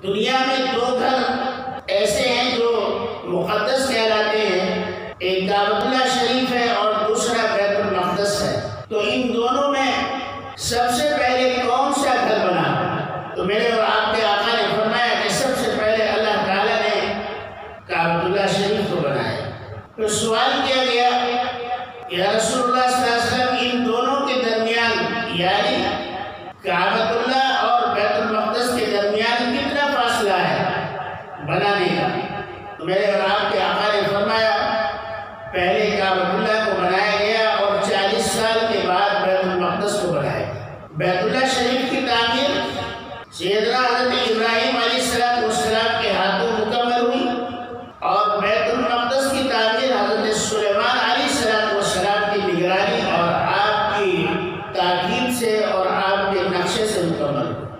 دنیا میں دو گھر ایسے ہیں جو مقدس کہلاتے ہیں، ایک کعبۃ اللہ شریف ہے اور دوسرا بیت المقدس ہے۔ تو ان دونوں میں سب سے پہلے کون سا گھر بنا؟ تو میرے اور آپ کے آقا نے فرمایا کہ سب سے پہلے اللہ تعالیٰ نے کعبۃ اللہ شریف کو بنایا۔ تو سوال کیا گیا، یا رسول اللہ صلی اللہ علیہ وسلم ان دونوں کے درمیان یعنی کعبۃ اللہ اور بیت المقدس کے درمیان کتنا فاصلہ ہے بنانے کا؟ تو میرے اور آپ کے آقا نے فرمایا پہلے کعبۃ اللہ کو بنایا گیا اور 40 سال کے بعد بیت المقدس کو بنایا گیا۔ بیت اللہ شریف کی تعمیر سیدنا حضرت ابراہیم علیہ السلام کے ہاتھوں مکمل ہوئی اور بیت المقدس کی تعمیر حضرت سلیمان علیہ السلام کی نگرانی اور آپ کی تاکید سے اور آپ کے نقشے سے مکمل ہوئی۔